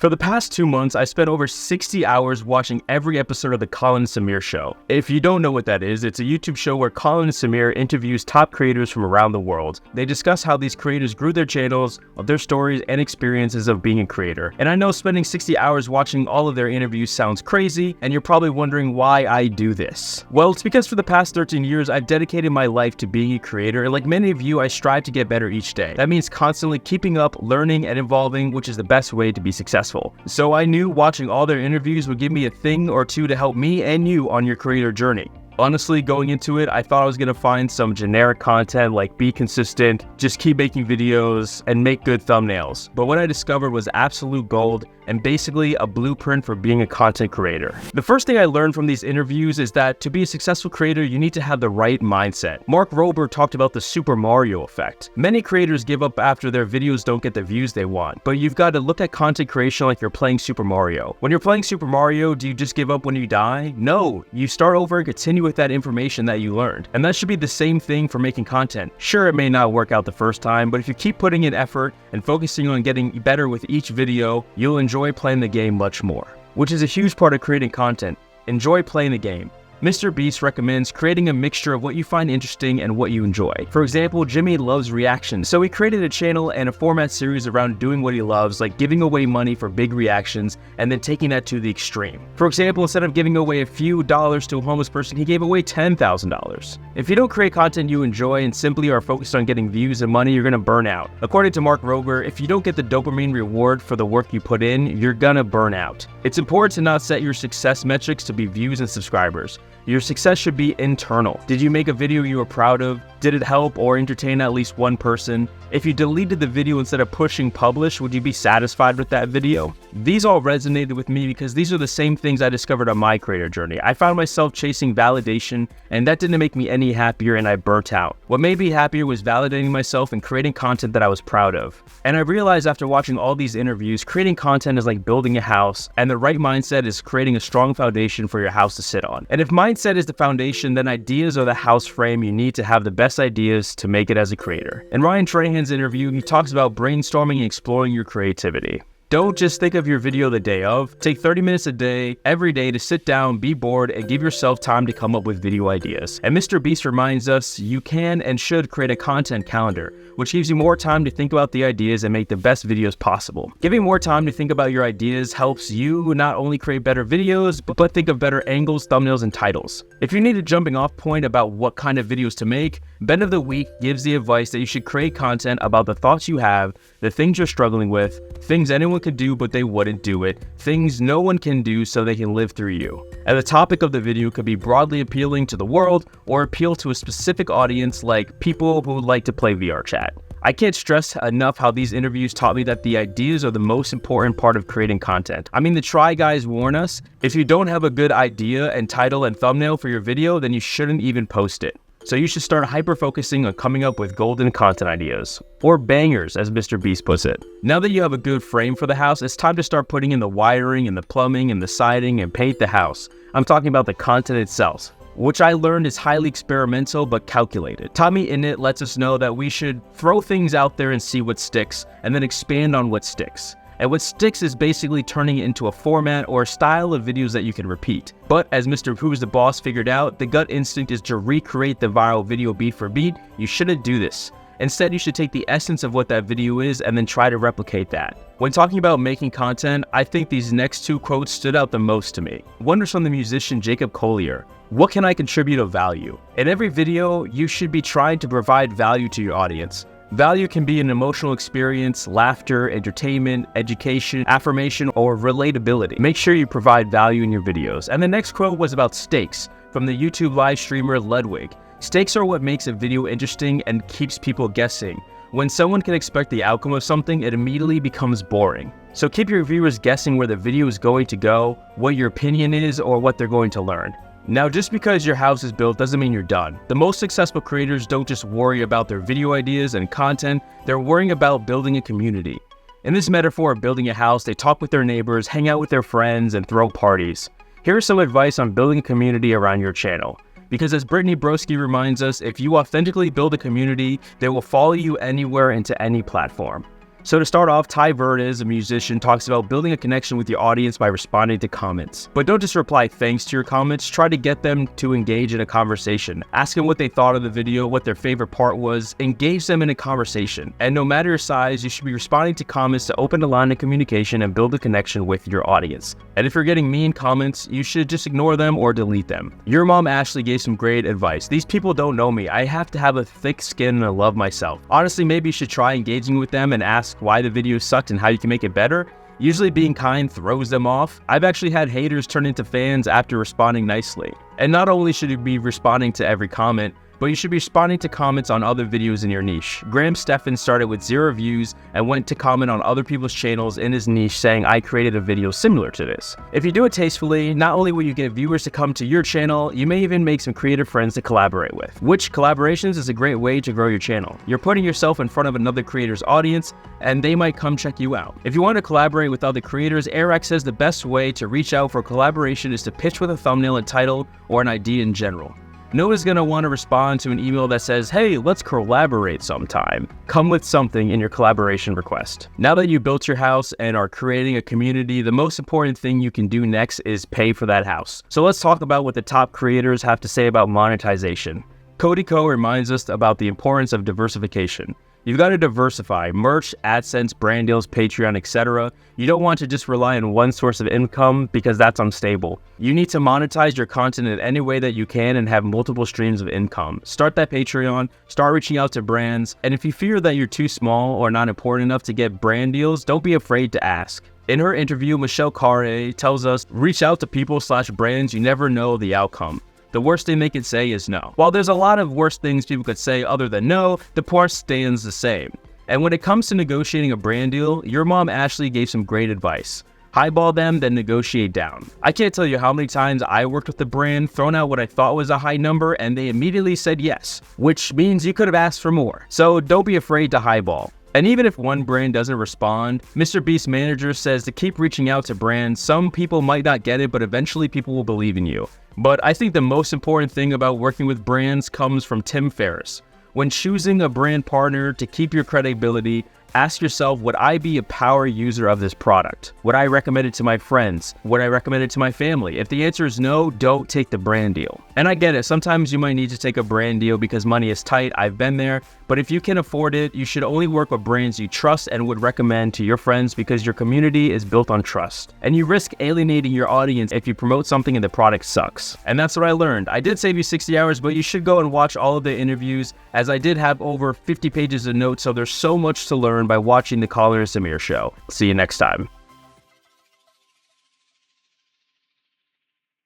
For the past 2 months, I spent over 60 hours watching every episode of the Colin and Samir show. If you don't know what that is, it's a YouTube show where Colin and Samir interviews top creators from around the world. They discuss how these creators grew their channels, of their stories and experiences of being a creator. And I know spending 60 hours watching all of their interviews sounds crazy, and you're probably wondering why I do this. Well, it's because for the past 13 years, I've dedicated my life to being a creator, and like many of you, I strive to get better each day. That means constantly keeping up, learning, and evolving, which is the best way to be successful. So I knew watching all their interviews would give me a thing or two to help me and you on your creator journey. Honestly, going into it, I thought I was going to find some generic content like be consistent, just keep making videos, and make good thumbnails. But what I discovered was absolute gold and basically a blueprint for being a content creator. The first thing I learned from these interviews is that to be a successful creator, you need to have the right mindset. Mark Rober talked about the Super Mario effect. Many creators give up after their videos don't get the views they want, but you've got to look at content creation like you're playing Super Mario. When you're playing Super Mario, do you just give up when you die? No, you start over and continue with that information that you learned. And that should be the same thing for making content. Sure, it may not work out the first time, but if you keep putting in effort and focusing on getting better with each video, you'll enjoy playing the game much more. Which is a huge part of creating content. Enjoy playing the game. Mr. Beast recommends creating a mixture of what you find interesting and what you enjoy. For example, Jimmy loves reactions, so he created a channel and a format series around doing what he loves, like giving away money for big reactions and then taking that to the extreme. For example, instead of giving away a few dollars to a homeless person, he gave away $10,000. If you don't create content you enjoy and simply are focused on getting views and money, you're gonna burn out. According to Mark Rober, if you don't get the dopamine reward for the work you put in, you're gonna burn out. It's important to not set your success metrics to be views and subscribers. Your success should be internal. Did you make a video you were proud of? Did it help or entertain at least one person? If you deleted the video instead of pushing publish, would you be satisfied with that video? These all resonated with me because these are the same things I discovered on my creator journey. I found myself chasing validation, and that didn't make me any happier, and I burnt out. What made me happier was validating myself and creating content that I was proud of. And I realized after watching all these interviews, creating content is like building a house, and the right mindset is creating a strong foundation for your house to sit on. And if mindset is the foundation, then ideas are the house frame you need to have the best ideas to make it as a creator. In Ryan Trahan's interview, he talks about brainstorming and exploring your creativity. Don't just think of your video the day of. Take 30 minutes a day, every day to sit down, be bored, and give yourself time to come up with video ideas. And Mr. Beast reminds us you can and should create a content calendar, which gives you more time to think about the ideas and make the best videos possible. Giving more time to think about your ideas helps you not only create better videos, but think of better angles, thumbnails, and titles. If you need a jumping off point about what kind of videos to make, Ben of the Week gives the advice that you should create content about the thoughts you have, the things you're struggling with, things anyone could do but they wouldn't do it, things no one can do so they can live through you. And the topic of the video could be broadly appealing to the world or appeal to a specific audience like people who like to play VR chat. I can't stress enough how these interviews taught me that the ideas are the most important part of creating content. I mean, the Try Guys warn us, if you don't have a good idea and title and thumbnail for your video, then you shouldn't even post it. So you should start hyper-focusing on coming up with golden content ideas, or bangers as Mr. Beast puts it. Now that you have a good frame for the house, it's time to start putting in the wiring and the plumbing and the siding and paint the house. I'm talking about the content itself, which I learned is highly experimental but calculated. Tommy Innit lets us know that we should throw things out there and see what sticks, and then expand on what sticks. And what sticks is basically turning it into a format or a style of videos that you can repeat. But as Mr. Who's the Boss figured out, the gut instinct is to recreate the viral video beat for beat. You shouldn't do this. Instead, you should take the essence of what that video is and then try to replicate that. When talking about making content, I think these next two quotes stood out the most to me. One was from the musician Jacob Collier. What can I contribute of value? In every video, you should be trying to provide value to your audience. Value can be an emotional experience, laughter, entertainment, education, affirmation, or relatability. Make sure you provide value in your videos. And the next quote was about stakes from the YouTube live streamer Ludwig. Stakes are what makes a video interesting and keeps people guessing. When someone can expect the outcome of something, it immediately becomes boring. So keep your viewers guessing where the video is going to go, what your opinion is, or what they're going to learn. Now, just because your house is built doesn't mean you're done. The most successful creators don't just worry about their video ideas and content, they're worrying about building a community. In this metaphor of building a house, they talk with their neighbors, hang out with their friends, and throw parties. Here's some advice on building a community around your channel. Because as Brittany Broski reminds us, if you authentically build a community, they will follow you anywhere into any platform. So to start off, Ty Verdes, a musician, talks about building a connection with your audience by responding to comments. But don't just reply thanks to your comments, try to get them to engage in a conversation. Ask them what they thought of the video, what their favorite part was, engage them in a conversation. And no matter your size, you should be responding to comments to open the line of communication and build a connection with your audience. And if you're getting mean comments, you should just ignore them or delete them. Your mom Ashley gave some great advice. These people don't know me. I have to have a thick skin and I love myself. Honestly, maybe you should try engaging with them and ask why the video sucked and how you can make it better. Usually being kind throws them off. I've actually had haters turn into fans after responding nicely. And not only should you be responding to every comment, but you should be responding to comments on other videos in your niche. Graham Stephan started with 0 views and went to comment on other people's channels in his niche saying, I created a video similar to this. If you do it tastefully, not only will you get viewers to come to your channel, you may even make some creative friends to collaborate with. Which collaborations is a great way to grow your channel. You're putting yourself in front of another creator's audience and they might come check you out. If you want to collaborate with other creators, Eric says the best way to reach out for collaboration is to pitch with a thumbnail and title or an idea in general. No one's gonna want to respond to an email that says, hey, let's collaborate sometime. Come with something in your collaboration request. Now that you built your house and are creating a community, the most important thing you can do next is pay for that house. So let's talk about what the top creators have to say about monetization. Cody Ko reminds us about the importance of diversification. You've got to diversify: merch, AdSense, brand deals, Patreon, etc. You don't want to just rely on one source of income because that's unstable. You need to monetize your content in any way that you can and have multiple streams of income. Start that Patreon, start reaching out to brands, and if you fear that you're too small or not important enough to get brand deals, don't be afraid to ask. In her interview, Michelle Carre tells us, reach out to people/brands, you never know the outcome. The worst thing they could say is no. While there's a lot of worse things people could say other than no, the point stands the same. And when it comes to negotiating a brand deal, your mom Ashley gave some great advice. Highball them, then negotiate down. I can't tell you how many times I worked with the brand, thrown out what I thought was a high number, and they immediately said yes, which means you could have asked for more. So don't be afraid to highball. And even if one brand doesn't respond, Mr. Beast's manager says to keep reaching out to brands. Some people might not get it, but eventually people will believe in you. But I think the most important thing about working with brands comes from Tim Ferriss. When choosing a brand partner to keep your credibility, ask yourself, would I be a power user of this product? Would I recommend it to my friends? Would I recommend it to my family? If the answer is no, don't take the brand deal. And I get it, sometimes you might need to take a brand deal because money is tight, I've been there, but if you can afford it, you should only work with brands you trust and would recommend to your friends because your community is built on trust. And you risk alienating your audience if you promote something and the product sucks. And that's what I learned. I did save you 60 hours, but you should go and watch all of the interviews, as I did have over 50 pages of notes, so there's so much to learn by watching the Colin and Samir show. See you next time.